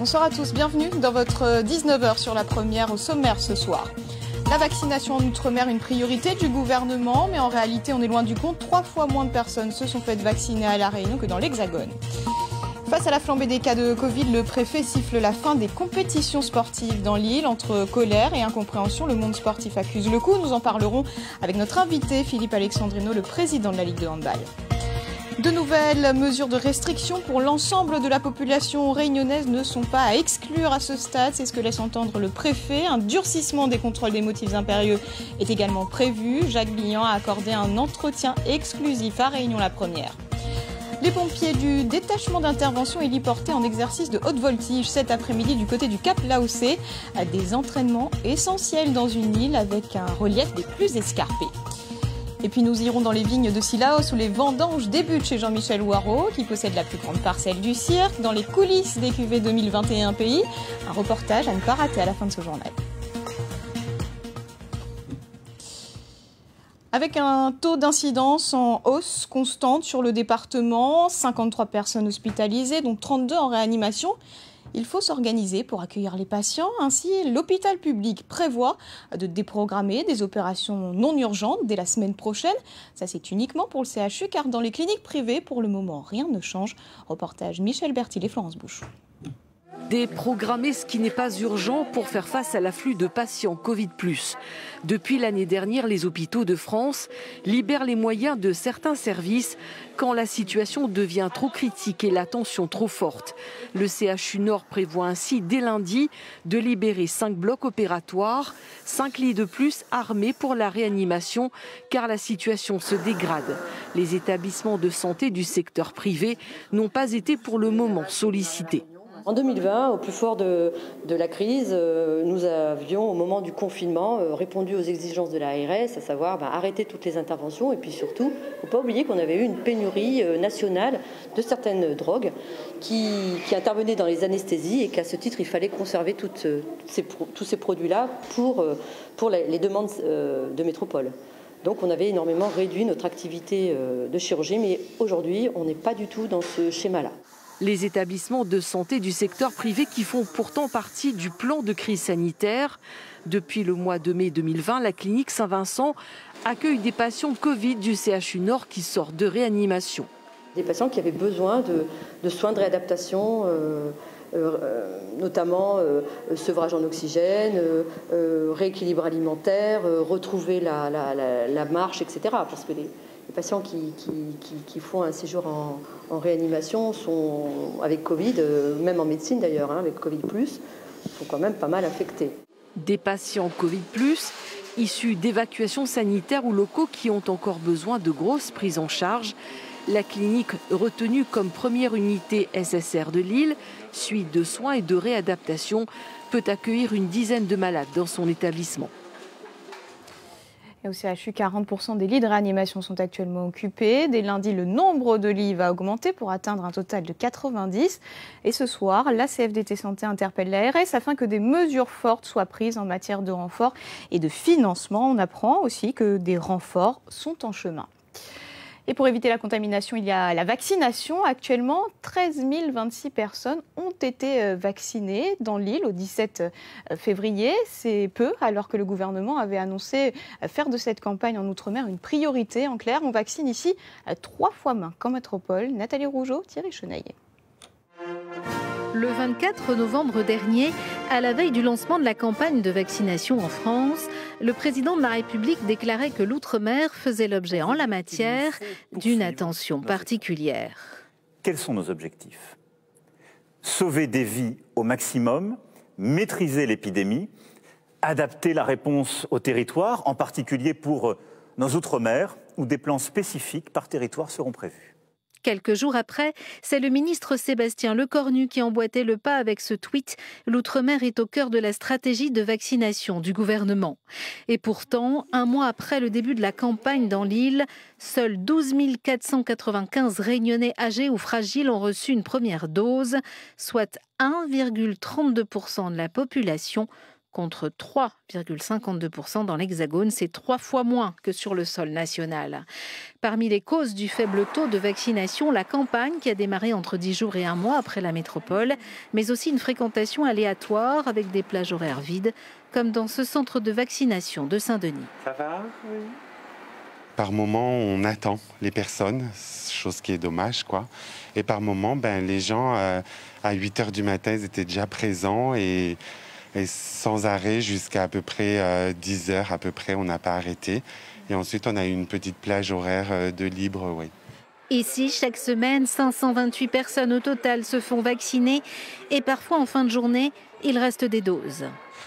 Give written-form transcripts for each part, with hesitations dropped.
Bonsoir à tous, bienvenue dans votre 19h sur la première au sommaire ce soir. La vaccination en Outre-mer, une priorité du gouvernement, mais en réalité on est loin du compte. 3 fois moins de personnes se sont faites vacciner à La Réunion que dans l'Hexagone. Face à la flambée des cas de Covid, le préfet siffle la fin des compétitions sportives dans l'île. Entre colère et incompréhension, le monde sportif accuse le coup. Nous en parlerons avec notre invité Philippe Alexandrino, le président de la Ligue de handball. De nouvelles mesures de restriction pour l'ensemble de la population réunionnaise ne sont pas à exclure à ce stade. C'est ce que laisse entendre le préfet. Un durcissement des contrôles des motifs impérieux est également prévu. Jacques Billan a accordé un entretien exclusif à Réunion la Première. Les pompiers du détachement d'intervention héliportés en exercice de haute voltige cet après-midi du côté du Cap Laocé. Des entraînements essentiels dans une île avec un relief des plus escarpés. Et puis nous irons dans les vignes de Sillaos où les vendanges débutent chez Jean-Michel Ouareau, qui possède la plus grande parcelle du cirque, dans les coulisses des cuvées 2021 pays. Un reportage à ne pas rater à la fin de ce journal. Avec un taux d'incidence en hausse constante sur le département, 53 personnes hospitalisées, dont 32 en réanimation. Il faut s'organiser pour accueillir les patients. Ainsi, l'hôpital public prévoit de déprogrammer des opérations non urgentes dès la semaine prochaine. Ça, c'est uniquement pour le CHU, car dans les cliniques privées, pour le moment, rien ne change. Reportage Michel Bertil et Florence Bouchou. Déprogrammer ce qui n'est pas urgent pour faire face à l'afflux de patients Covid+. Depuis l'année dernière, les hôpitaux de France libèrent les moyens de certains services quand la situation devient trop critique et la tension trop forte. Le CHU Nord prévoit ainsi dès lundi de libérer 5 blocs opératoires, 5 lits de plus armés pour la réanimation car la situation se dégrade. Les établissements de santé du secteur privé n'ont pas été pour le moment sollicités. En 2020, au plus fort de la crise, nous avions, au moment du confinement, répondu aux exigences de l'ARS, à savoir arrêter toutes les interventions. Et puis surtout, il ne faut pas oublier qu'on avait eu une pénurie nationale de certaines drogues qui intervenaient dans les anesthésies et qu'à ce titre, il fallait conserver tous ces produits-là pour les demandes de métropole. Donc on avait énormément réduit notre activité de chirurgie, mais aujourd'hui, on n'est pas du tout dans ce schéma-là. Les établissements de santé du secteur privé qui font pourtant partie du plan de crise sanitaire. Depuis le mois de mai 2020, la clinique Saint-Vincent accueille des patients Covid du CHU Nord qui sortent de réanimation. Des patients qui avaient besoin de soins de réadaptation, notamment sevrage en oxygène, rééquilibre alimentaire, retrouver la marche, etc. Parce que les patients qui font un séjour en réanimation sont avec Covid, même en médecine d'ailleurs, avec Covid+, sont quand même pas mal infectés. Des patients Covid+, issus d'évacuations sanitaires ou locaux qui ont encore besoin de grosses prises en charge. La clinique, retenue comme première unité SSR de l'île, suite de soins et de réadaptation, peut accueillir une dizaine de malades dans son établissement. Et au CHU, 40% des lits de réanimation sont actuellement occupés. Dès lundi, le nombre de lits va augmenter pour atteindre un total de 90. Et ce soir, la CFDT Santé interpelle l'ARS afin que des mesures fortes soient prises en matière de renfort et de financement. On apprend aussi que des renforts sont en chemin. Et pour éviter la contamination, il y a la vaccination. Actuellement, 13 026 personnes ont été vaccinées dans l'île au 17 février. C'est peu, alors que le gouvernement avait annoncé faire de cette campagne en Outre-mer une priorité. En clair, on vaccine ici 3 fois moins qu'en métropole. Nathalie Rougeau, Thierry Chenaillet. Le 24 novembre dernier, à la veille du lancement de la campagne de vaccination en France, le président de la République déclarait que l'Outre-mer faisait l'objet en la matière d'une attention particulière. Quels sont nos objectifs ? Sauver des vies au maximum, maîtriser l'épidémie, adapter la réponse au territoire, en particulier pour nos Outre-mer, où des plans spécifiques par territoire seront prévus. Quelques jours après, c'est le ministre Sébastien Lecornu qui emboîtait le pas avec ce tweet. L'Outre-mer est au cœur de la stratégie de vaccination du gouvernement. Et pourtant, un mois après le début de la campagne dans l'île, seuls 12 495 Réunionnais âgés ou fragiles ont reçu une première dose, soit 1,32% de la population, contre 3,52% dans l'Hexagone. C'est 3 fois moins que sur le sol national. Parmi les causes du faible taux de vaccination, la campagne qui a démarré entre 10 jours et 1 mois après la métropole, mais aussi une fréquentation aléatoire avec des plages horaires vides, comme dans ce centre de vaccination de Saint-Denis. Ça va ? Oui. Par moment, on attend les personnes, chose qui est dommage, quoi. Et par moment, les gens, à 8 h du matin, ils étaient déjà présents et sans arrêt jusqu'à peu près 10 h à peu près, on n'a pas arrêté. Et ensuite, on a eu une petite plage horaire de libre, oui. Ici, chaque semaine, 528 personnes au total se font vacciner et parfois en fin de journée, il reste des doses.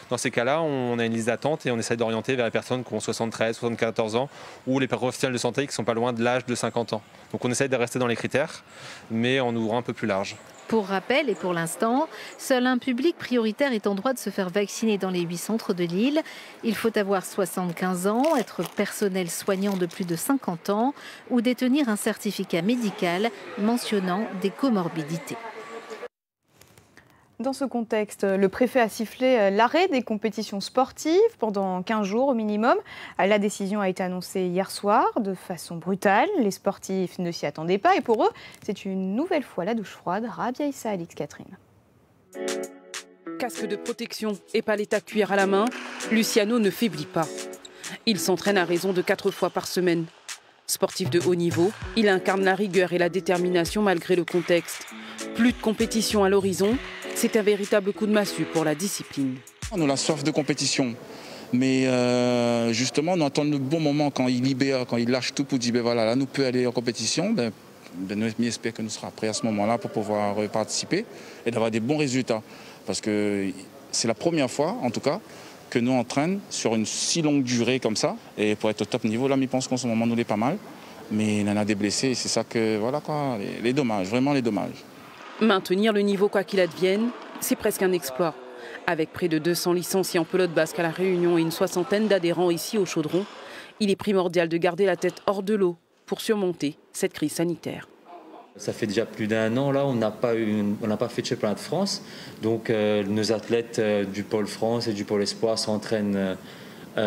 Dans ces cas-là, on a une liste d'attente et on essaie d'orienter vers les personnes qui ont 73, 74 ans ou les professionnels de santé qui sont pas loin de l'âge de 50 ans. Donc on essaie de rester dans les critères, mais en ouvrant un peu plus large. Pour rappel, et pour l'instant, seul un public prioritaire est en droit de se faire vacciner dans les 8 centres de Lille. Il faut avoir 75 ans, être personnel soignant de plus de 50 ans ou détenir un certificat médical mentionnant des comorbidités. Dans ce contexte, le préfet a sifflé l'arrêt des compétitions sportives pendant 15 jours au minimum. La décision a été annoncée hier soir de façon brutale. Les sportifs ne s'y attendaient pas et pour eux, c'est une nouvelle fois la douche froide. Rabia Issa, Alix Catherine. Casque de protection et palette à cuir à la main, Luciano ne faiblit pas. Il s'entraîne à raison de 4 fois par semaine. Sportif de haut niveau, il incarne la rigueur et la détermination malgré le contexte. Plus de compétition à l'horizon, c'est un véritable coup de massue pour la discipline. On a la soif de compétition, mais justement on attend le bon moment quand il libère, quand il lâche tout pour dire voilà, là nous peut aller en compétition. Nous espère que nous serons prêts à ce moment-là pour pouvoir participer et d'avoir des bons résultats. Parce que c'est la première fois, en tout cas, que nous entraînons sur une si longue durée comme ça. Et pour être au top niveau, là, je pense qu'en ce moment, nous l'est pas mal. Mais il y en a des blessés, c'est ça que, voilà quoi, les dommages, vraiment les dommages. Maintenir le niveau quoi qu'il advienne, c'est presque un exploit. Avec près de 200 licenciés en pelote basque à La Réunion et une 60aine d'adhérents ici au Chaudron, il est primordial de garder la tête hors de l'eau pour surmonter cette crise sanitaire. Ça fait déjà plus d'1 an, là, on n'a pas fait de championnat de France. Donc nos athlètes du pôle France et du pôle Espoir s'entraînent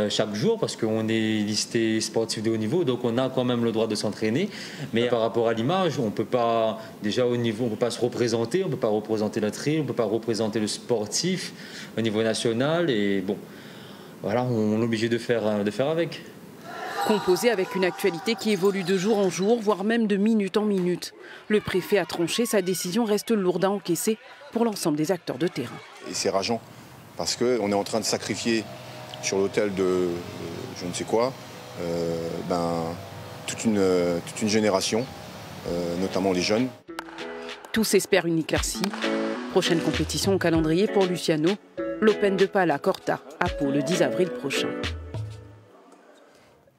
chaque jour parce qu'on est listé sportif de haut niveau, donc on a quand même le droit de s'entraîner. Mais par rapport à l'image, on peut pas, déjà au niveau, on peut pas se représenter, on peut pas représenter notre île, on peut pas représenter le sportif au niveau national. Et bon, voilà, on est obligé de faire avec. Composé avec une actualité qui évolue de jour en jour, voire même de minute en minute. Le préfet a tranché, sa décision reste lourde à encaisser pour l'ensemble des acteurs de terrain. Et c'est rageant, parce qu'on est en train de sacrifier sur l'autel de je ne sais quoi, toute une génération, notamment les jeunes. Tous espèrent une éclaircie. Prochaine compétition au calendrier pour Luciano, l'Open de Pala Corta à Pau le 10 avril prochain.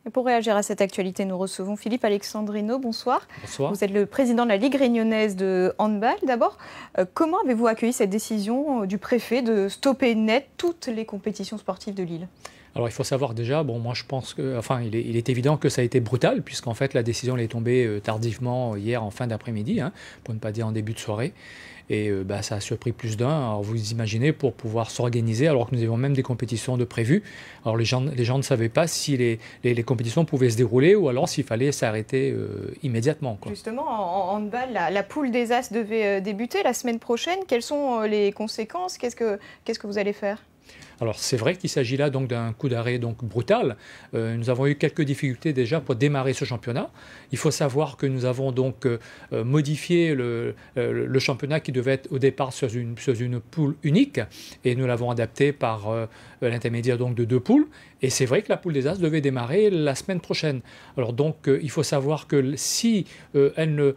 Et pour réagir à cette actualité, nous recevons Philippe Alexandrino. Bonsoir. Bonsoir. Vous êtes le président de la Ligue réunionnaise de handball. D'abord, comment avez-vous accueilli cette décision du préfet de stopper net toutes les compétitions sportives de Lille ? Alors il faut savoir déjà, moi je pense que, il est évident que ça a été brutal, puisqu'en fait la décision elle est tombée tardivement hier en fin d'après-midi, pour ne pas dire en début de soirée. Et ça a surpris plus d'un. Alors vous imaginez, pour pouvoir s'organiser, alors que nous avions même des compétitions de prévues. Alors les gens ne savaient pas si les compétitions pouvaient se dérouler ou alors s'il fallait s'arrêter immédiatement, quoi. Justement, en handball, la poule des As devait débuter la semaine prochaine. Quelles sont les conséquences ? Qu'est-ce que vous allez faire ? Alors c'est vrai qu'il s'agit là donc d'un coup d'arrêt donc brutal. Nous avons eu quelques difficultés déjà pour démarrer ce championnat. Il faut savoir que nous avons donc modifié le championnat qui devait être au départ sur une poule unique et nous l'avons adapté par l'intermédiaire donc de 2 poules. Et c'est vrai que la poule des As devait démarrer la semaine prochaine. Alors donc il faut savoir que si elle ne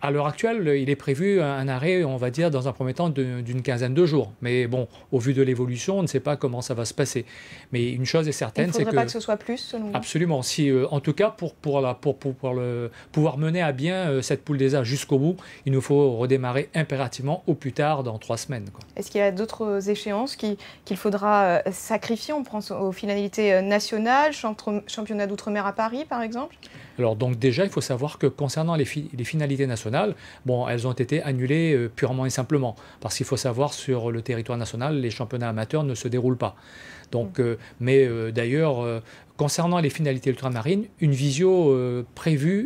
à l'heure actuelle, il est prévu un arrêt, on va dire, dans un premier temps, d'une quinzaine de jours. Mais bon, au vu de l'évolution, on ne sait pas comment ça va se passer. Mais une chose est certaine, c'est que... Il ne faudrait pas que ce soit plus, selon vous ? Absolument. Si, en tout cas, pour pouvoir mener à bien cette poule des As jusqu'au bout, il nous faut redémarrer impérativement au plus tard dans 3 semaines, quoi. Est-ce qu'il y a d'autres échéances qu'il faudra sacrifier ? On pense aux finalités nationales, championnat d'outre-mer à Paris, par exemple ? Alors donc déjà, il faut savoir que concernant les finalités nationales, nationales, bon, elles ont été annulées purement et simplement. Parce qu'il faut savoir, sur le territoire national, les championnats amateurs ne se déroulent pas. Donc, d'ailleurs, concernant les finalités ultramarines, une visio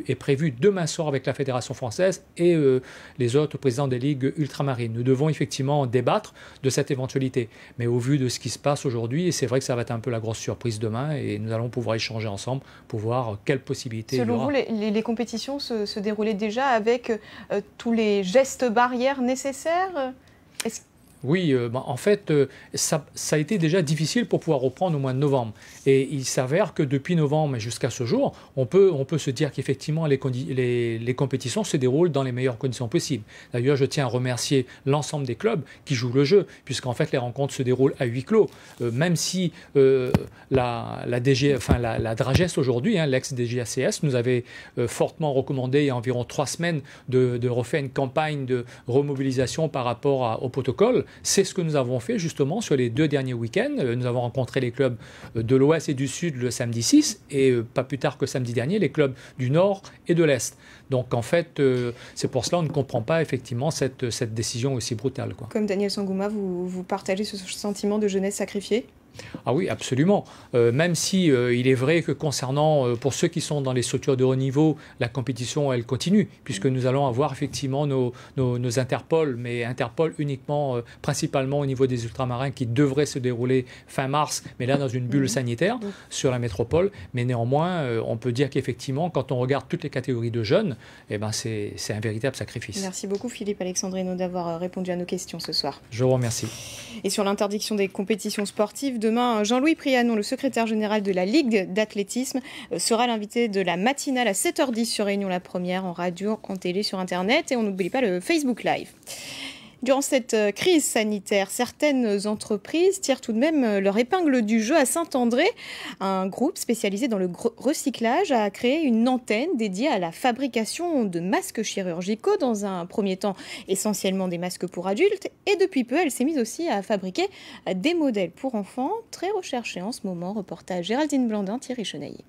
est prévue demain soir avec la Fédération française et les autres présidents des ligues ultramarines. Nous devons effectivement débattre de cette éventualité. Mais au vu de ce qui se passe aujourd'hui, c'est vrai que ça va être un peu la grosse surprise demain et nous allons pouvoir échanger ensemble pour voir quelles possibilités il y aura. Selon vous, les compétitions se déroulaient déjà avec tous les gestes barrières nécessaires? Oui, en fait, ça a été déjà difficile pour pouvoir reprendre au mois de novembre. Et il s'avère que depuis novembre jusqu'à ce jour, on peut se dire qu'effectivement, les compétitions se déroulent dans les meilleures conditions possibles. D'ailleurs, je tiens à remercier l'ensemble des clubs qui jouent le jeu, puisqu'en fait, les rencontres se déroulent à huis clos. Même si la Dragès aujourd'hui, l'ex-DGACS, nous avait fortement recommandé il y a environ 3 semaines de refaire une campagne de remobilisation par rapport au protocole. C'est ce que nous avons fait justement sur les 2 derniers week-ends. Nous avons rencontré les clubs de l'Ouest et du Sud le samedi 6 et pas plus tard que samedi dernier, les clubs du Nord et de l'Est. Donc en fait, c'est pour cela qu'on ne comprend pas effectivement cette décision aussi brutale, quoi. Comme Daniel Sangouma, vous partagez ce sentiment de jeunesse sacrifiée? Ah oui, absolument. Même si il est vrai que concernant, pour ceux qui sont dans les structures de haut niveau, la compétition, elle continue, puisque nous allons avoir effectivement nos Interpol, mais Interpol uniquement, principalement au niveau des ultramarins, qui devraient se dérouler fin mars, mais là dans une bulle sanitaire sur la métropole. Mais néanmoins, on peut dire qu'effectivement, quand on regarde toutes les catégories de jeunes, eh ben c'est un véritable sacrifice. Merci beaucoup Philippe Alexandrino d'avoir répondu à nos questions ce soir. Je vous remercie. Et sur l'interdiction des compétitions sportives, demain, Jean-Louis Prianon, le secrétaire général de la Ligue d'athlétisme, sera l'invité de la matinale à 7h10 sur Réunion la Première, en radio, en télé, sur Internet. Et on n'oublie pas le Facebook Live. Durant cette crise sanitaire, certaines entreprises tirent tout de même leur épingle du jeu. À Saint-André, un groupe spécialisé dans le recyclage a créé une antenne dédiée à la fabrication de masques chirurgicaux, dans un premier temps essentiellement des masques pour adultes. Et depuis peu, elle s'est mise aussi à fabriquer des modèles pour enfants, très recherchés en ce moment. Reportage Géraldine Blandin, Thierry Chenailly.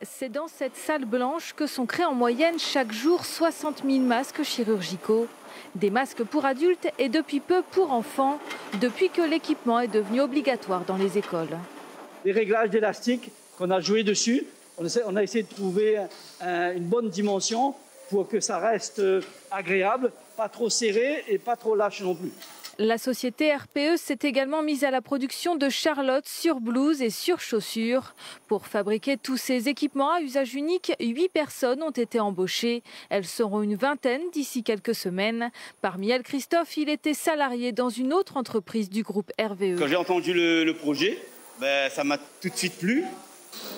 C'est dans cette salle blanche que sont créés en moyenne chaque jour 60 000 masques chirurgicaux. Des masques pour adultes et depuis peu pour enfants, depuis que l'équipement est devenu obligatoire dans les écoles. Les réglages d'élastique qu'on a joué dessus, on a essayé de trouver une bonne dimension pour que ça reste agréable, pas trop serré et pas trop lâche non plus. La société RPE s'est également mise à la production de charlottes sur blouses et sur chaussures. Pour fabriquer tous ces équipements à usage unique, 8 personnes ont été embauchées. Elles seront une vingtaine d'ici quelques semaines. Parmi elles, Christophe, il était salarié dans une autre entreprise du groupe RVE. Quand j'ai entendu le projet, ça m'a tout de suite plu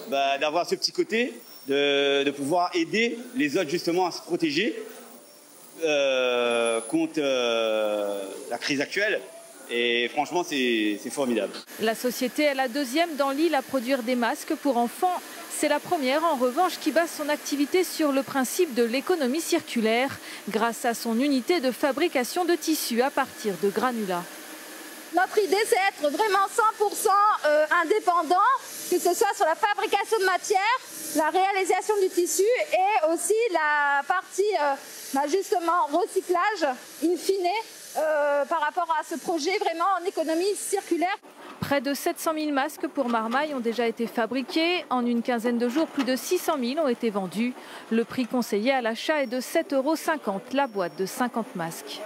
d'avoir ce petit côté, de pouvoir aider les autres justement à se protéger contre la crise actuelle. Et franchement, c'est formidable. La société est la deuxième dans l'île à produire des masques pour enfants. C'est la première, en revanche, qui base son activité sur le principe de l'économie circulaire, grâce à son unité de fabrication de tissus à partir de granulats. Notre idée, c'est être vraiment 100% indépendant, que ce soit sur la fabrication de matière, la réalisation du tissu et aussi la partie justement recyclage in fine par rapport à ce projet vraiment en économie circulaire. Près de 700 000 masques pour Marmaille ont déjà été fabriqués. En une quinzaine de jours, plus de 600 000 ont été vendus. Le prix conseillé à l'achat est de 7,50 € la boîte de 50 masques.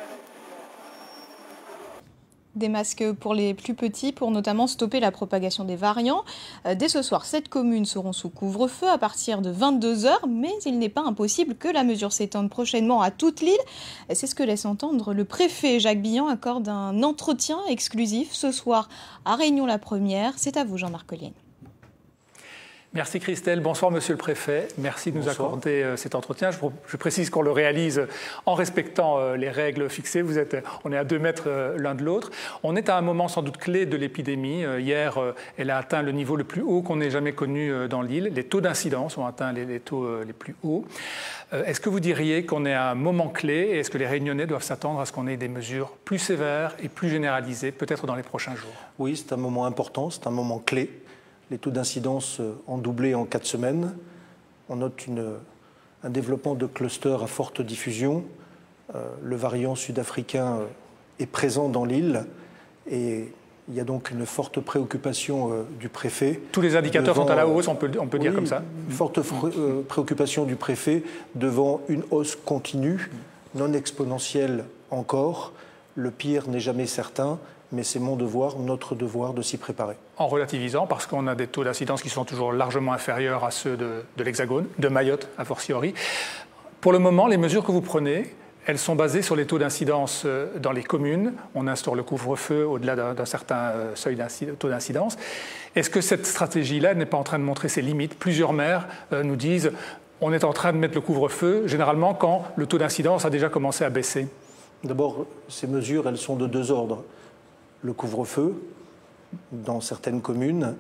Des masques pour les plus petits, pour notamment stopper la propagation des variants. Dès ce soir, 7 communes seront sous couvre-feu à partir de 22 h, mais il n'est pas impossible que la mesure s'étende prochainement à toute l'île. C'est ce que laisse entendre le préfet. Jacques Billan accorde un entretien exclusif ce soir à Réunion la Première. C'est à vous, Jean-Marc Collienne. Merci Christelle. Bonsoir Monsieur le Préfet. Merci de nous accorder cet entretien. Je précise qu'on le réalise en respectant les règles fixées. On est à 2 mètres l'un de l'autre. On est à un moment sans doute clé de l'épidémie. Hier, elle a atteint le niveau le plus haut qu'on ait jamais connu dans l'île. Les taux d'incidence ont atteint les taux les plus hauts. Est-ce que vous diriez qu'on est à un moment clé et est-ce que les Réunionnais doivent s'attendre à ce qu'on ait des mesures plus sévères et plus généralisées, peut-être dans les prochains jours? Oui, c'est un moment important, c'est un moment clé. Les taux d'incidence ont doublé en 4 semaines. On note un développement de clusters à forte diffusion. Le variant sud-africain est présent dans l'île et il y a donc une forte préoccupation du préfet. Tous les indicateurs sont à la hausse, on peut dire comme ça. Une forte préoccupation du préfet devant une hausse continue, non exponentielle encore. Le pire n'est jamais certain, mais c'est mon devoir, notre devoir de s'y préparer. En relativisant, parce qu'on a des taux d'incidence qui sont toujours largement inférieurs à ceux de l'Hexagone, de Mayotte a fortiori. Pour le moment, les mesures que vous prenez, elles sont basées sur les taux d'incidence dans les communes. On instaure le couvre-feu au-delà d'un certain seuil de taux d'incidence. Est-ce que cette stratégie-là n'est pas en train de montrer ses limites? Plusieurs maires nous disent on est en train de mettre le couvre-feu, généralement quand le taux d'incidence a déjà commencé à baisser. D'abord, ces mesures, elles sont de deux ordres. Le couvre-feu, dans certaines communes,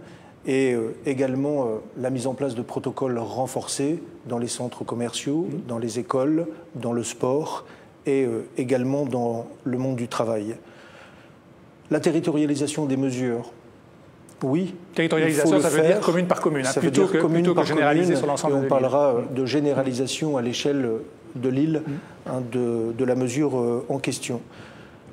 et également la mise en place de protocoles renforcés dans les centres commerciaux, dans les écoles, dans le sport et également dans le monde du travail. La territorialisation des mesures, oui. Territorialisation, ça veut dire commune par commune, ça plutôt que généraliser sur l'ensemble de l'île. On parlera de généralisation à l'échelle de l'île de la mesure en question.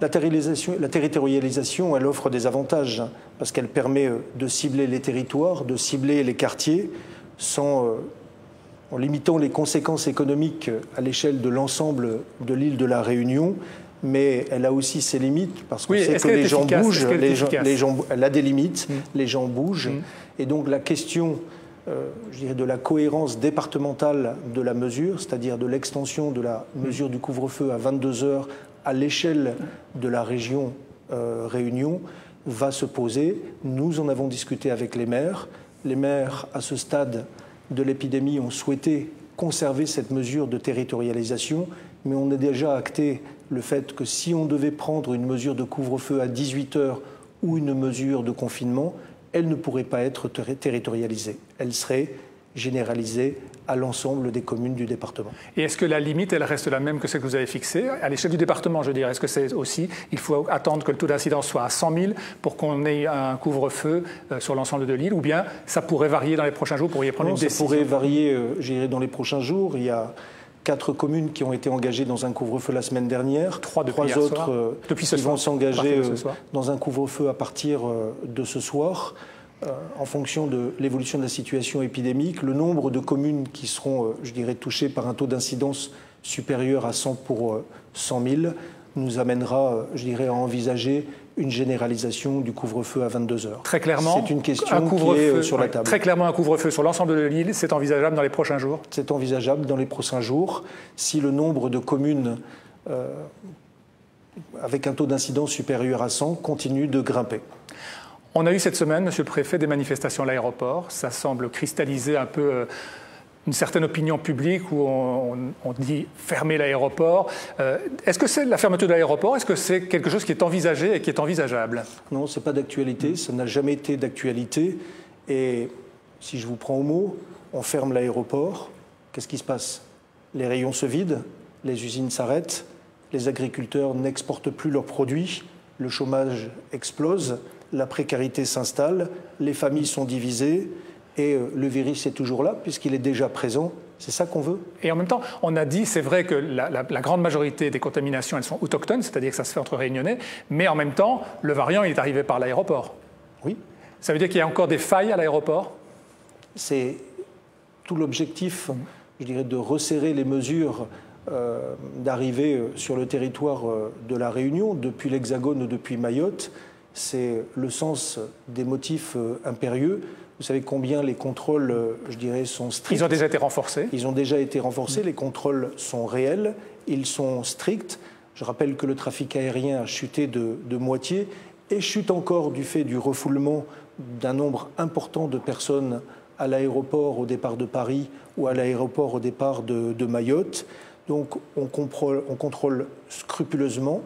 La territorialisation, elle offre des avantages parce qu'elle permet de cibler les territoires, de cibler les quartiers en limitant les conséquences économiques à l'échelle de l'ensemble de l'île de la Réunion. Mais elle a aussi ses limites parce qu'on sait que les gens bougent, elle a des limites, les gens bougent. Et donc la question je dirais de la cohérence départementale de la mesure, c'est-à-dire de l'extension de la mesure du couvre-feu à 22 heures à l'échelle de la région Réunion, va se poser. Nous en avons discuté avec les maires. Les maires, à ce stade de l'épidémie, ont souhaité conserver cette mesure de territorialisation, mais on a déjà acté le fait que si on devait prendre une mesure de couvre-feu à 18 heures ou une mesure de confinement, elle ne pourrait pas être territorialisée. Elle serait généralisée à l'ensemble des communes du département. Et est-ce que la limite, elle reste la même que celle que vous avez fixée à l'échelle du département, je veux dire? Est-ce que c'est aussi, il faut attendre que le taux d'incidence soit à 100 000 pour qu'on ait un couvre-feu sur l'ensemble de l'île, ou bien ça pourrait varier dans les prochains jours, vous pourriez prendre une décision? Ça pourrait varier, je dirais, dans les prochains jours. Il y a 4 communes qui ont été engagées dans un couvre-feu la semaine dernière. 3 autres qui vont s'engager dans un couvre-feu à partir de ce soir. En fonction de l'évolution de la situation épidémique, le nombre de communes qui seront, je dirais, touchées par un taux d'incidence supérieur à 100 pour 100 000 nous amènera, je dirais, à envisager une généralisation du couvre-feu à 22 heures. Très clairement, c'est une question qui est sur la table. Très clairement, un couvre-feu sur l'ensemble de l'île, c'est envisageable dans les prochains jours? C'est envisageable dans les prochains jours si le nombre de communes avec un taux d'incidence supérieur à 100 continue de grimper. On a eu cette semaine, Monsieur le Préfet, des manifestations à l'aéroport. Ça semble cristalliser un peu une certaine opinion publique où on dit fermer l'aéroport. Est-ce que c'est la fermeture de l'aéroport? Est-ce que c'est quelque chose qui est envisagé et qui est envisageable? Non, ce n'est pas d'actualité. Ça n'a jamais été d'actualité. Et si je vous prends au mot, on ferme l'aéroport. Qu'est-ce qui se passe? Les rayons se vident, les usines s'arrêtent, les agriculteurs n'exportent plus leurs produits, le chômage explose, la précarité s'installe, les familles sont divisées et le virus est toujours là puisqu'il est déjà présent. C'est ça qu'on veut. Et en même temps, on a dit, c'est vrai que la grande majorité des contaminations, elles sont autochtones, c'est-à-dire que ça se fait entre Réunionnais, mais en même temps, le variant il est arrivé par l'aéroport. Oui. Ça veut dire qu'il y a encore des failles à l'aéroport? C'est tout l'objectif, je dirais, de resserrer les mesures d'arrivée sur le territoire de la Réunion, depuis l'Hexagone, depuis Mayotte. C'est le sens des motifs impérieux. Vous savez combien les contrôles, je dirais, sont stricts. Ils ont déjà été renforcés. Ils ont déjà été renforcés. Les contrôles sont réels. Ils sont stricts. Je rappelle que le trafic aérien a chuté de moitié et chute encore du fait du refoulement d'un nombre important de personnes à l'aéroport au départ de Paris ou à l'aéroport au départ de Mayotte. Donc on contrôle scrupuleusement.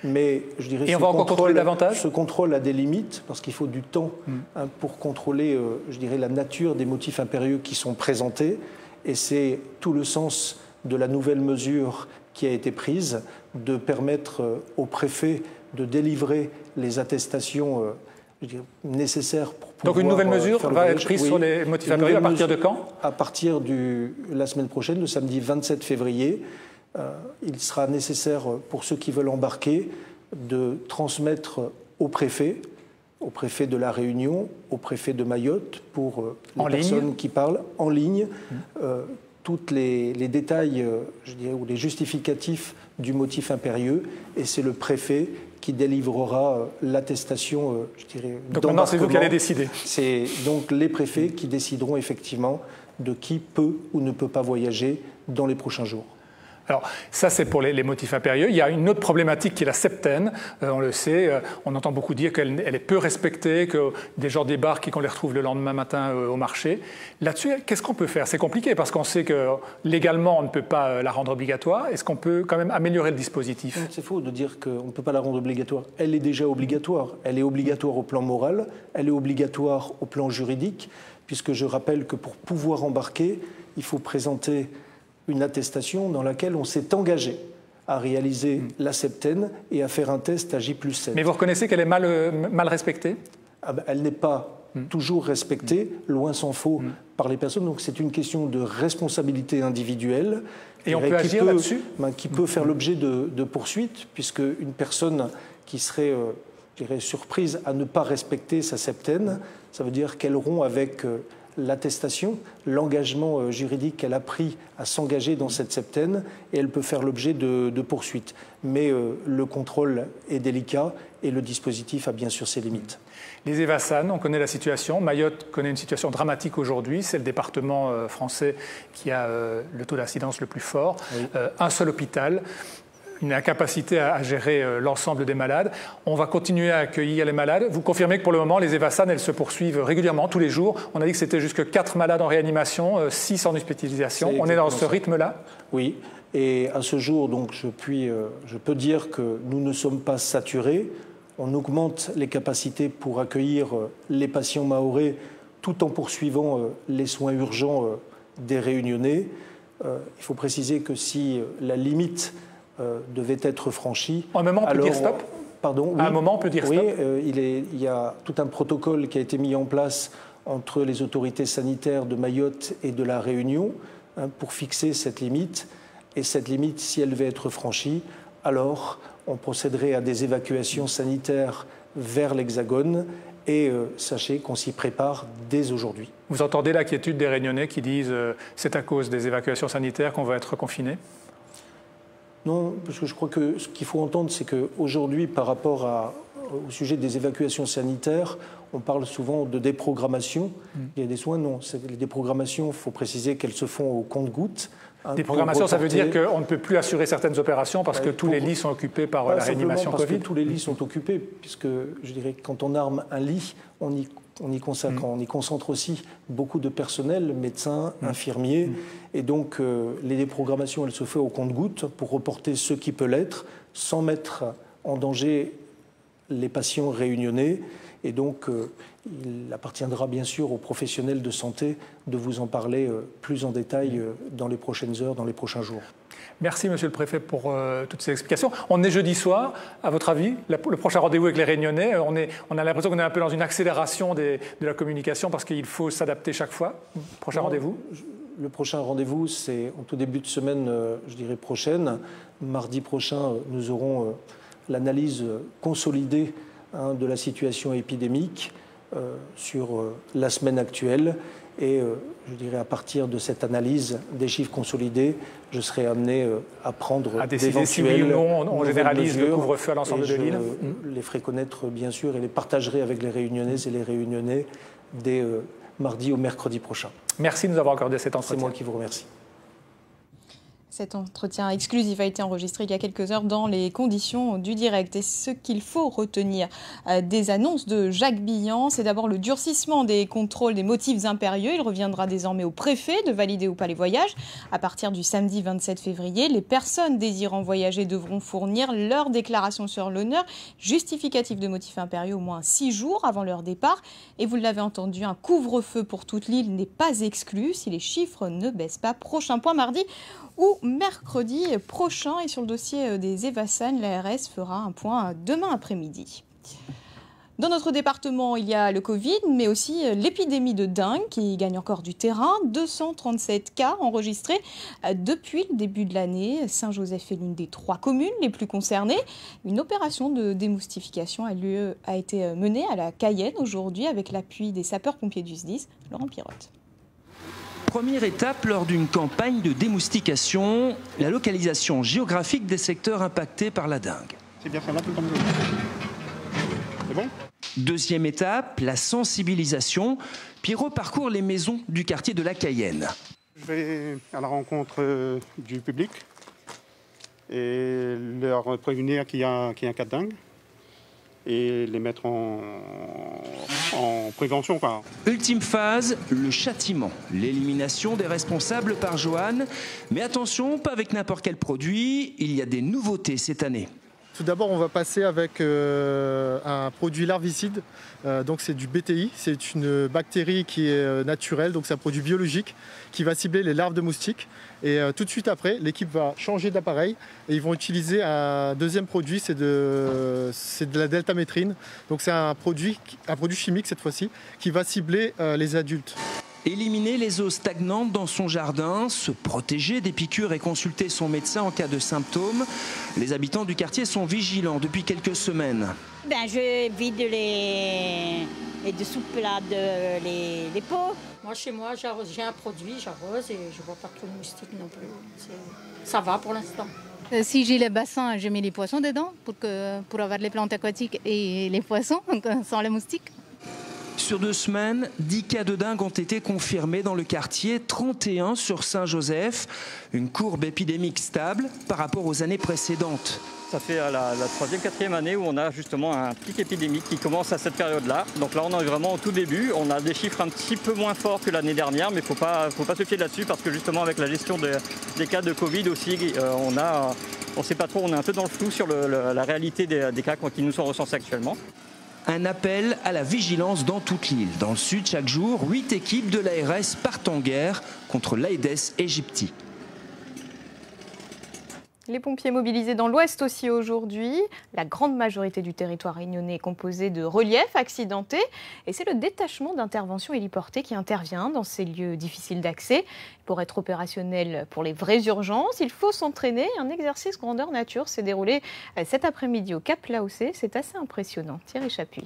Mais je dirais et on va encore contrôler davantage? Ce contrôle a des limites parce qu'il faut du temps pour contrôler, je dirais, la nature des motifs impérieux qui sont présentés. Et c'est tout le sens de la nouvelle mesure qui a été prise de permettre au préfet de délivrer les attestations nécessaires pour Donc une nouvelle mesure va être prise sur les motifs impérieux à partir de quand? À partir de la semaine prochaine, le samedi 27 février. Il sera nécessaire pour ceux qui veulent embarquer de transmettre au préfet de la Réunion, au préfet de Mayotte, pour les personnes qui parlent en ligne, tous les détails, je dirais, ou les justificatifs du motif impérieux, et c'est le préfet qui délivrera l'attestation, je dirais, donc maintenant, c'est vous qui allez décider. C'est donc les préfets qui décideront effectivement de qui peut ou ne peut pas voyager dans les prochains jours. Alors ça, c'est pour les motifs impérieux. Il y a une autre problématique qui est la septaine. On le sait, on entend beaucoup dire qu'elle est peu respectée, que des gens débarquent et qu'on les retrouve le lendemain matin au marché. Là-dessus, qu'est-ce qu'on peut faire? C'est compliqué parce qu'on sait que légalement, on ne peut pas la rendre obligatoire. Est-ce qu'on peut quand même améliorer le dispositif? C'est faux de dire qu'on ne peut pas la rendre obligatoire. Elle est déjà obligatoire. Elle est obligatoire au plan moral, elle est obligatoire au plan juridique, puisque je rappelle que pour pouvoir embarquer, il faut présenter une attestation dans laquelle on s'est engagé à réaliser la septaine et à faire un test à J+7. Mais vous reconnaissez qu'elle est mal respectée? Elle n'est pas toujours respectée, loin s'en faut, par les personnes. Donc c'est une question de responsabilité individuelle. Et on peut agir là-dessus? Qui peut faire l'objet de poursuites, puisque une personne qui serait je dirais, surprise à ne pas respecter sa septaine, ça veut dire qu'elle rompt avec l'attestation, l'engagement juridique qu'elle a pris à s'engager dans cette septaine, et elle peut faire l'objet de poursuites. Mais le contrôle est délicat et le dispositif a bien sûr ses limites. Les Evassan, on connaît la situation. Mayotte connaît une situation dramatique aujourd'hui. C'est le département français qui a le taux d'incidence le plus fort. Oui. Un seul hôpital. Une incapacité à gérer l'ensemble des malades. On va continuer à accueillir les malades. Vous confirmez que pour le moment, les Evassan, elles se poursuivent régulièrement, tous les jours. On a dit que c'était jusque 4 malades en réanimation, 6 en hospitalisation. On est dans ce rythme-là? Oui. Et à ce jour, donc, je peux dire que nous ne sommes pas saturés. On augmente les capacités pour accueillir les patients mahorais tout en poursuivant les soins urgents des Réunionnais. Il faut préciser que si la limite devait être franchie... À un moment, on peut dire stop? Pardon, oui. À un moment, on peut dire stop? Oui, il y a tout un protocole qui a été mis en place entre les autorités sanitaires de Mayotte et de la Réunion pour fixer cette limite. Et cette limite, si elle devait être franchie, alors on procéderait à des évacuations sanitaires vers l'Hexagone. Et sachez qu'on s'y prépare dès aujourd'hui. Vous entendez l'inquiétude des Réunionnais qui disent c'est à cause des évacuations sanitaires qu'on va être confinés? Non, parce que je crois que ce qu'il faut entendre, c'est qu'aujourd'hui, par rapport au sujet des évacuations sanitaires, on parle souvent de déprogrammation. Il y a des soins, non. Les déprogrammations, il faut préciser qu'elles se font au compte-gouttes. Déprogrammation, ça veut dire qu'on ne peut plus assurer certaines opérations parce que tous les lits sont occupés par la réanimation Covid? Parce que tous les lits sont occupés, puisque, je dirais, quand on arme un lit, on y concentre aussi beaucoup de personnel, médecins, infirmiers. Et donc, les déprogrammations, elles se font au compte-gouttes pour reporter ce qui peut l'être, sans mettre en danger les patients réunionnais. Et donc, il appartiendra bien sûr aux professionnels de santé de vous en parler plus en détail dans les prochaines heures, dans les prochains jours. Merci, Monsieur le Préfet, pour toutes ces explications. On est jeudi soir. À votre avis, le prochain rendez-vous avec les Réunionnais, on a l'impression qu'on est un peu dans une accélération de la communication parce qu'il faut s'adapter chaque fois. Prochain rendez-vous? Le prochain rendez-vous, c'est en tout début de semaine, je dirais prochaine. Mardi prochain, nous aurons l'analyse consolidée de la situation épidémique sur la semaine actuelle. Et je dirais à partir de cette analyse des chiffres consolidés, je serai amené à prendre décider si oui ou non on généralise le couvre-feu à l'ensemble de l'île. Je les ferai connaître bien sûr et les partagerai avec les Réunionnaises et les Réunionnais dès mardi au mercredi prochain. Merci de nous avoir accordé cet entretien. C'est moi qui vous remercie. Cet entretien exclusif a été enregistré il y a quelques heures dans les conditions du direct. Et ce qu'il faut retenir des annonces de Jacques Billan, c'est d'abord le durcissement des contrôles des motifs impérieux. Il reviendra désormais au préfet de valider ou pas les voyages. À partir du samedi 27 février, les personnes désirant voyager devront fournir leur déclaration sur l'honneur justificative de motifs impérieux au moins 6 jours avant leur départ. Et vous l'avez entendu, un couvre-feu pour toute l'île n'est pas exclu si les chiffres ne baissent pas. Prochain point mardi ou mercredi prochain. Et sur le dossier des Evassan, l'ARS fera un point demain après-midi. Dans notre département, il y a le Covid, mais aussi l'épidémie de dengue qui gagne encore du terrain. 237 cas enregistrés depuis le début de l'année. Saint-Joseph est l'une des 3 communes les plus concernées. Une opération de démoustification a été menée à la Cayenne aujourd'hui avec l'appui des sapeurs-pompiers du SDIS. Laurent Pirotte. Première étape lors d'une campagne de démoustication, la localisation géographique des secteurs impactés par la dengue. C'est bien, ça va tout comme ça. C'est bon ? Deuxième étape, la sensibilisation. Pierrot parcourt les maisons du quartier de la Cayenne. Je vais à la rencontre du public et leur prévenir qu'il y a un cas de dengue et les mettre en prévention. Ultime phase, le châtiment. L'élimination des responsables par Joanne. Mais attention, pas avec n'importe quel produit, il y a des nouveautés cette année. Tout d'abord, on va passer avec un produit larvicide. Donc c'est du BTI, c'est une bactérie qui est naturelle, donc c'est un produit biologique qui va cibler les larves de moustiques. Et tout de suite après, l'équipe va changer d'appareil et ils vont utiliser un deuxième produit, c'est de la deltamétrine. Donc c'est un produit chimique cette fois-ci qui va cibler les adultes. Éliminer les eaux stagnantes dans son jardin, se protéger des piqûres et consulter son médecin en cas de symptômes. Les habitants du quartier sont vigilants depuis quelques semaines. Je vide les dessous-plats, les pots. Moi, chez moi, j'ai un produit, j'arrose et je ne vois pas trop de moustiques non plus. Ça va pour l'instant. Si j'ai le bassin, je mets les poissons dedans pour avoir les plantes aquatiques et les poissons sans les moustiques. Sur 2 semaines, 10 cas de dengue ont été confirmés dans le quartier, 31 sur Saint-Joseph. Une courbe épidémique stable par rapport aux années précédentes. Ça fait la 3e, 4e année où on a justement un pic épidémique qui commence à cette période-là. Donc là, on est vraiment au tout début. On a des chiffres un petit peu moins forts que l'année dernière, mais il ne faut pas se fier là-dessus parce que justement, avec la gestion des cas de Covid aussi, on ne sait pas trop, on est un peu dans le flou sur la réalité des cas qui nous sont recensés actuellement. Un appel à la vigilance dans toute l'île. Dans le sud, chaque jour, 8 équipes de l'ARS partent en guerre contre l'Aedes aegypti. Les pompiers mobilisés dans l'ouest aussi aujourd'hui. La grande majorité du territoire réunionnais est composée de reliefs accidentés. Et c'est le détachement d'intervention héliportée qui intervient dans ces lieux difficiles d'accès. Pour être opérationnel pour les vraies urgences, il faut s'entraîner. Un exercice grandeur nature s'est déroulé cet après-midi au Cap Laossé. C'est assez impressionnant. Thierry Chapuis.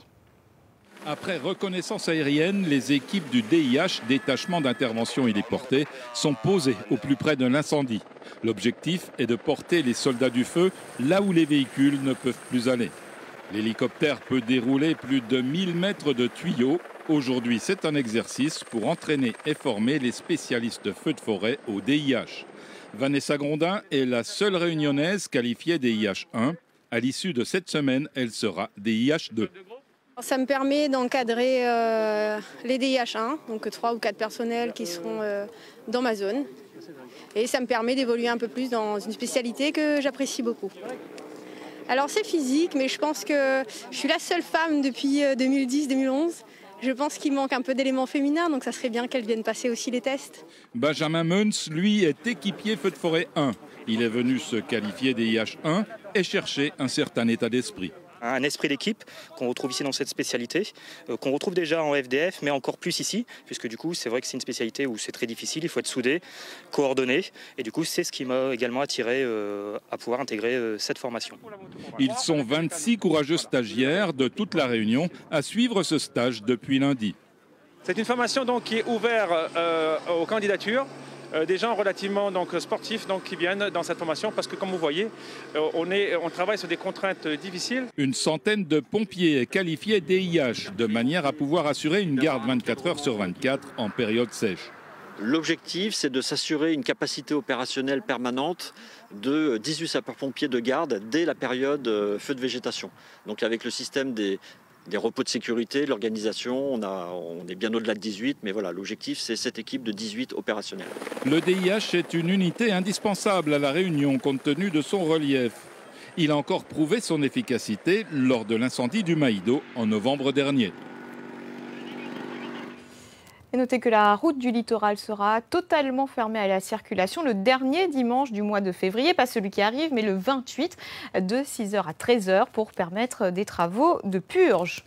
Après reconnaissance aérienne, les équipes du DIH, détachement d'intervention héliportée, sont posées au plus près de l'incendie. L'objectif est de porter les soldats du feu là où les véhicules ne peuvent plus aller. L'hélicoptère peut dérouler plus de 1000 mètres de tuyaux. Aujourd'hui, c'est un exercice pour entraîner et former les spécialistes de feux de forêt au DIH. Vanessa Grondin est la seule réunionnaise qualifiée DIH 1. À l'issue de cette semaine, elle sera DIH 2. Ça me permet d'encadrer les DIH1, donc 3 ou 4 personnels qui seront dans ma zone. Et ça me permet d'évoluer un peu plus dans une spécialité que j'apprécie beaucoup. Alors c'est physique, mais je pense que je suis la seule femme depuis 2010-2011. Je pense qu'il manque un peu d'éléments féminins, donc ça serait bien qu'elles viennent passer aussi les tests. Benjamin Meuns, lui, est équipier feu de forêt 1. Il est venu se qualifier DIH 1 et chercher un certain état d'esprit. Un esprit d'équipe qu'on retrouve ici dans cette spécialité, qu'on retrouve déjà en FDF, mais encore plus ici, puisque du coup c'est vrai que c'est une spécialité où c'est très difficile, il faut être soudé, coordonné, et du coup c'est ce qui m'a également attiré à pouvoir intégrer cette formation. Ils sont 26 courageux stagiaires de toute la Réunion à suivre ce stage depuis lundi. C'est une formation donc, qui est ouverte aux candidatures. Des gens relativement sportifs qui viennent dans cette formation parce que comme vous voyez, on travaille sur des contraintes difficiles. Une centaine de pompiers qualifiés DIH de manière à pouvoir assurer une garde 24 heures sur 24 en période sèche. L'objectif, c'est de s'assurer une capacité opérationnelle permanente de 18 sapeurs-pompiers de garde dès la période feu de végétation. Donc avec le système des repos de sécurité, l'organisation, on est bien au-delà de 18, mais voilà, l'objectif c'est cette équipe de 18 opérationnels. Le DIH est une unité indispensable à la Réunion compte tenu de son relief. Il a encore prouvé son efficacité lors de l'incendie du Maïdo en novembre dernier. Et notez que la route du littoral sera totalement fermée à la circulation le dernier dimanche du mois de février, pas celui qui arrive, mais le 28, de 6h à 13h pour permettre des travaux de purge.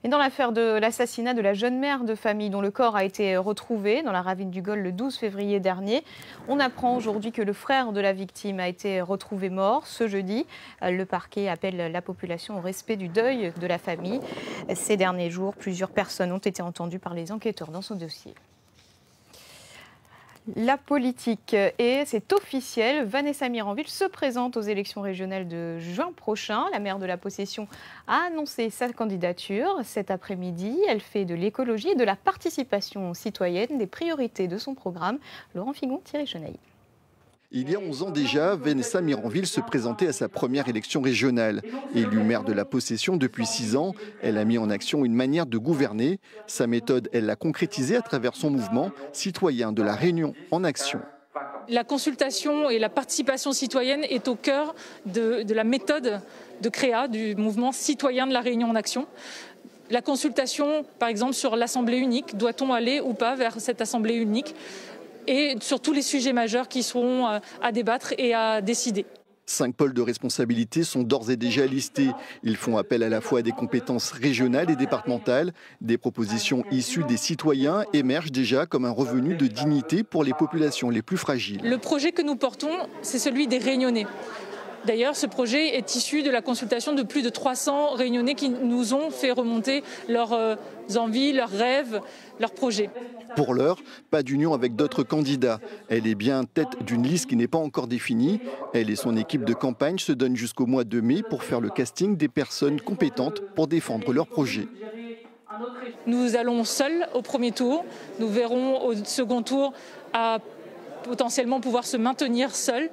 Et dans l'affaire de l'assassinat de la jeune mère de famille dont le corps a été retrouvé dans la ravine du Gol le 12 février dernier, on apprend aujourd'hui que le frère de la victime a été retrouvé mort ce jeudi. Le parquet appelle la population au respect du deuil de la famille. Ces derniers jours, plusieurs personnes ont été entendues par les enquêteurs dans son dossier. La politique, et c'est officiel, Vanessa Miranville se présente aux élections régionales de juin prochain. La maire de la Possession a annoncé sa candidature cet après-midi. Elle fait de l'écologie et de la participation citoyenne des priorités de son programme. Laurent Figon, Thierry Chenaille. Il y a 11 ans déjà, Vanessa Miranville se présentait à sa première élection régionale. Élue maire de la Possession depuis 6 ans, elle a mis en action une manière de gouverner. Sa méthode, elle l'a concrétisée à travers son mouvement Citoyens de la Réunion en action. La consultation et la participation citoyenne est au cœur de la méthode de créa du mouvement Citoyens de la Réunion en action. La consultation, par exemple, sur l'Assemblée unique, doit-on aller ou pas vers cette Assemblée unique ? Et sur tous les sujets majeurs qui seront à débattre et à décider. 5 pôles de responsabilité sont d'ores et déjà listés. Ils font appel à la fois à des compétences régionales et départementales. Des propositions issues des citoyens émergent déjà comme un revenu de dignité pour les populations les plus fragiles. Le projet que nous portons, c'est celui des Réunionnais. D'ailleurs, ce projet est issu de la consultation de plus de 300 Réunionnais qui nous ont fait remonter leurs envies, leurs rêves, leurs projets. Pour l'heure, pas d'union avec d'autres candidats. Elle est bien tête d'une liste qui n'est pas encore définie. Elle et son équipe de campagne se donnent jusqu'au mois de mai pour faire le casting des personnes compétentes pour défendre leur projet. Nous allons seuls au premier tour. Nous verrons au second tour à potentiellement pouvoir se maintenir seuls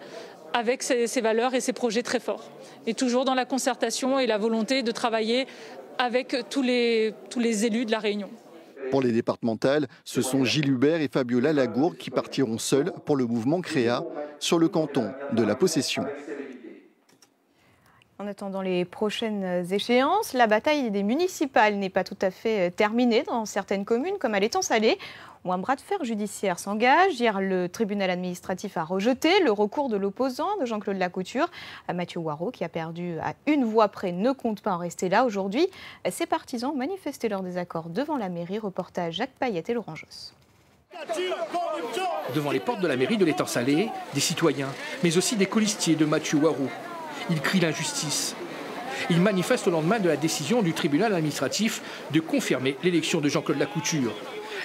avec ses valeurs et ses projets très forts. Et toujours dans la concertation et la volonté de travailler avec tous les élus de la Réunion. Pour les départementales, ce sont Gilles Hubert et Fabiola Lagourgue qui partiront seuls pour le mouvement Créa sur le canton de la Possession. En attendant les prochaines échéances, la bataille des municipales n'est pas tout à fait terminée dans certaines communes, comme à l'Étang-Salé, où un bras de fer judiciaire s'engage. Hier, le tribunal administratif a rejeté le recours de l'opposant de Jean-Claude Lacouture. Mathieu Waro, qui a perdu à 1 voix près, ne compte pas en rester là. Aujourd'hui, ses partisans manifestaient leur désaccord devant la mairie. Reportage Jacques Payette et Laurent Josse. Devant les portes de la mairie de l'Étang-Salé, des citoyens, mais aussi des colistiers de Mathieu Waro. Ils crient l'injustice. Ils manifestent au lendemain de la décision du tribunal administratif de confirmer l'élection de Jean-Claude Lacouture.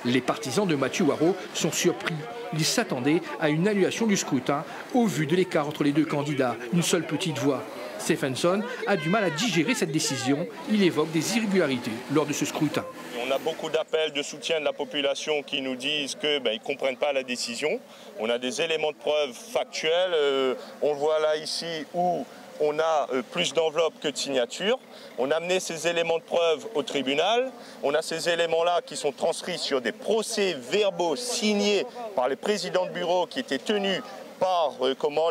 Les partisans de Mathieu Waro sont surpris. Ils s'attendaient à une annulation du scrutin au vu de l'écart entre les deux candidats, une seule petite voix. Stephenson a du mal à digérer cette décision. Il évoque des irrégularités lors de ce scrutin. On a beaucoup d'appels de soutien de la population qui nous disent qu'ils ne comprennent pas la décision. On a des éléments de preuve factuels. On le voit là ici où on a plus d'enveloppes que de signatures. On a amené ces éléments de preuve au tribunal. On a ces éléments-là qui sont transcrits sur des procès-verbaux signés par les présidents de bureau qui étaient tenus par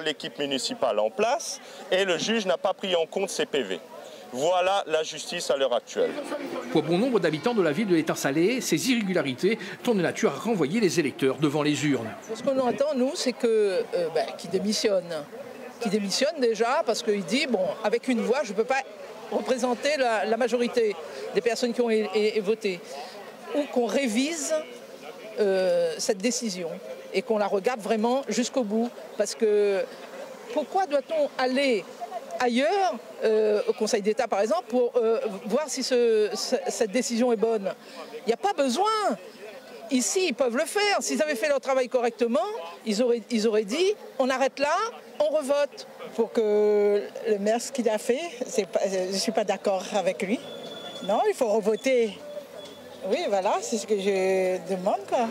l'équipe municipale en place. Et le juge n'a pas pris en compte ces PV. Voilà la justice à l'heure actuelle. Pour bon nombre d'habitants de la ville de l'Étang-Salé, ces irrégularités tournent de nature à renvoyer les électeurs devant les urnes. Ce qu'on attend, nous, c'est qu'ils démissionnent. Qu'ils démissionnent déjà parce qu'il dit, bon, avec une voix, je ne peux pas représenter la majorité des personnes qui ont voté. Ou qu'on révise cette décision et qu'on la regarde vraiment jusqu'au bout. Parce que pourquoi doit-on aller ailleurs, au Conseil d'État par exemple, pour voir si cette décision est bonne? Il n'y a pas besoin. Ici, ils peuvent le faire. S'ils avaient fait leur travail correctement, ils auraient dit, on arrête là, on revote. Pour que le maire, ce qu'il a fait, je ne suis pas d'accord avec lui. Non, il faut revoter. Oui, voilà, c'est ce que je demande, quoi.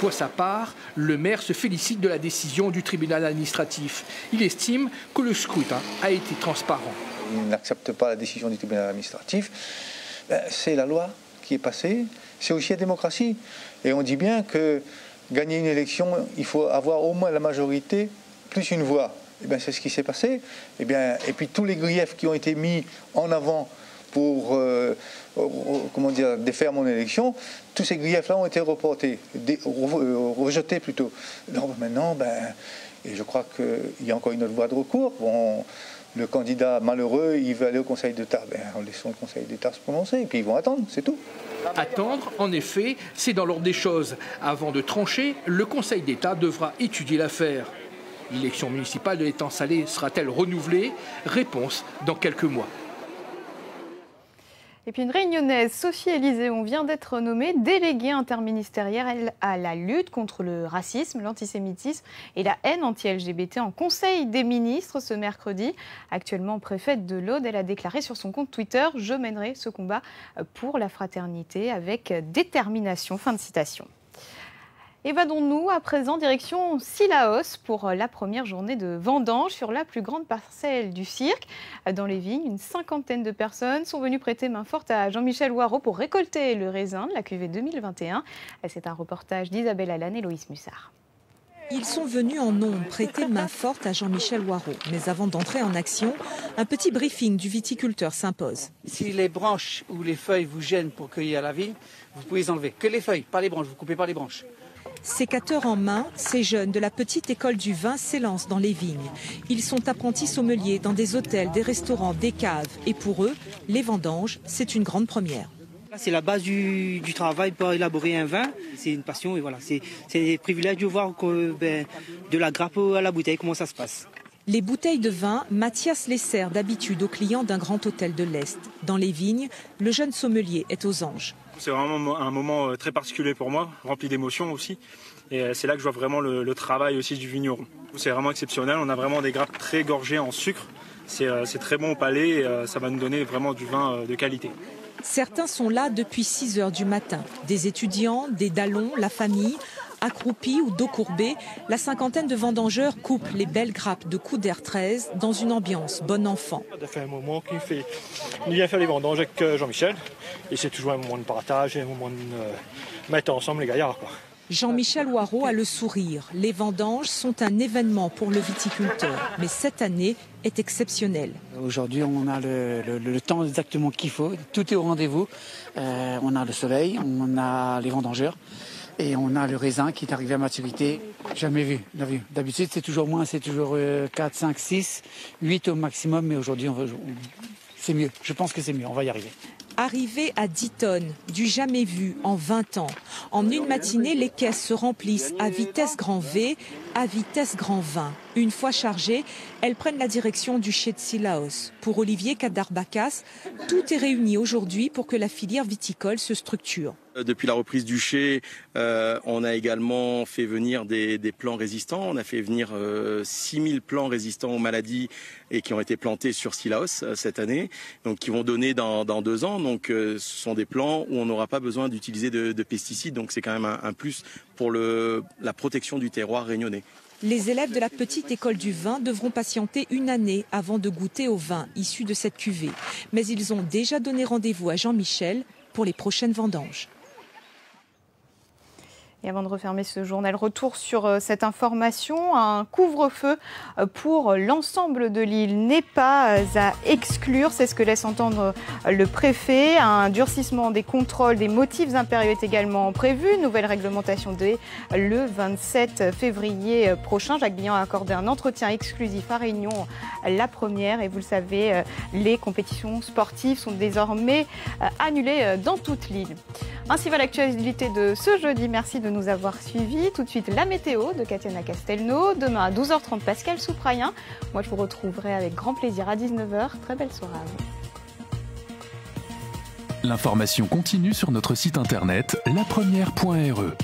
Pour sa part, le maire se félicite de la décision du tribunal administratif. Il estime que le scrutin a été transparent. Il n'accepte pas la décision du tribunal administratif. C'est la loi qui est passée. C'est aussi la démocratie. Et on dit bien que gagner une élection, il faut avoir au moins la majorité plus une voix. Et bien, c'est ce qui s'est passé. Et puis tous les griefs qui ont été mis en avant pour défaire mon élection, tous ces griefs-là ont été reportés, rejetés plutôt. Donc maintenant, Et je crois qu'il y a encore une autre voie de recours. Bon, le candidat malheureux, il veut aller au Conseil d'État. Laissons le Conseil d'État se prononcer, et puis ils vont attendre, c'est tout. Attendre, en effet, c'est dans l'ordre des choses. Avant de trancher, le Conseil d'État devra étudier l'affaire. L'élection municipale de l'étang Salé sera-t-elle renouvelée? Réponse dans quelques mois. Et puis une réunionnaise, Sophie Élyséon, vient d'être nommée déléguée interministérielle à la lutte contre le racisme, l'antisémitisme et la haine anti-LGBT en Conseil des ministres ce mercredi. Actuellement préfète de l'Aude, elle a déclaré sur son compte Twitter « Je mènerai ce combat pour la fraternité avec détermination ». Fin de citation. Évadons-nous à présent direction Cilaos pour la première journée de vendange sur la plus grande parcelle du cirque. Dans les vignes, une cinquantaine de personnes sont venues prêter main forte à Jean-Michel Hoareau pour récolter le raisin de la cuvée 2021. C'est un reportage d'Isabelle Allan et Loïs Mussard. Ils sont venus en nombre prêter main forte à Jean-Michel Hoareau. Mais avant d'entrer en action, un petit briefing du viticulteur s'impose. Si les branches ou les feuilles vous gênent pour cueillir la vigne, vous pouvez les enlever. Que les feuilles, pas les branches, vous ne coupez pas les branches. Sécateurs en main, ces jeunes de la petite école du vin s'élancent dans les vignes. Ils sont apprentis sommeliers dans des hôtels, des restaurants, des caves. Et pour eux, les vendanges, c'est une grande première. C'est la base du travail pour élaborer un vin. C'est une passion et voilà, c'est un privilège de voir que, de la grappe à la bouteille, comment ça se passe. Les bouteilles de vin, Mathias les sert d'habitude aux clients d'un grand hôtel de l'Est. Dans les vignes, le jeune sommelier est aux anges. C'est vraiment un moment très particulier pour moi, rempli d'émotions aussi. Et c'est là que je vois vraiment le travail aussi du vigneron. C'est vraiment exceptionnel, on a vraiment des grappes très gorgées en sucre. C'est très bon au palais et ça va nous donner vraiment du vin de qualité. Certains sont là depuis 6 heures du matin. Des étudiants, des dallons, la famille. Accroupis ou dos courbé, la cinquantaine de vendangeurs coupent les belles grappes de Couder 13 dans une ambiance bon enfant. Ça fait un moment qu'il vient faire les vendanges avec Jean-Michel. Et c'est toujours un moment de partage et un moment de mettre ensemble les gaillards, quoi. Jean-Michel Hoareau a le sourire. Les vendanges sont un événement pour le viticulteur. Mais cette année est exceptionnelle. Aujourd'hui, on a le temps exactement qu'il faut. Tout est au rendez-vous. On a le soleil, on a les vendangeurs. Et on a le raisin qui est arrivé à maturité, jamais vu. D'habitude, c'est toujours moins, c'est toujours 4, 5, 6, 8 au maximum. Mais aujourd'hui, c'est mieux. Je pense que c'est mieux, on va y arriver. Arrivé à 10 tonnes, du jamais vu en 20 ans. En une matinée, les caisses se remplissent à vitesse grand V, à vitesse grand 20. Une fois chargées, elles prennent la direction du chai de Cilaos. Pour Olivier Kadarbakas, tout est réuni aujourd'hui pour que la filière viticole se structure. Depuis la reprise du chai, on a également fait venir des plants résistants. On a fait venir 6000 plants résistants aux maladies et qui ont été plantés sur Cilaos cette année, donc qui vont donner dans 2 ans. Donc ce sont des plants où on n'aura pas besoin d'utiliser de pesticides, donc c'est quand même un plus pour la protection du terroir réunionnais. Les élèves de la petite école du vin devront patienter 1 année avant de goûter au vin issu de cette cuvée. Mais ils ont déjà donné rendez-vous à Jean-Michel pour les prochaines vendanges. Et avant de refermer ce journal, retour sur cette information. Un couvre-feu pour l'ensemble de l'île n'est pas à exclure. C'est ce que laisse entendre le préfet. Un durcissement des contrôles des motifs impérieux est également prévu. Nouvelle réglementation dès le 27 février prochain. Jacques Bihan a accordé un entretien exclusif à Réunion, la première. Et vous le savez, les compétitions sportives sont désormais annulées dans toute l'île. Ainsi va l'actualité de ce jeudi. Merci de nous avoir suivis. Tout de suite, la météo de Katiana Castelnau. Demain à 12h30, Pascal Souprayen. Moi, je vous retrouverai avec grand plaisir à 19h. Très belle soirée à vous. L'information continue sur notre site internet lapremière.re.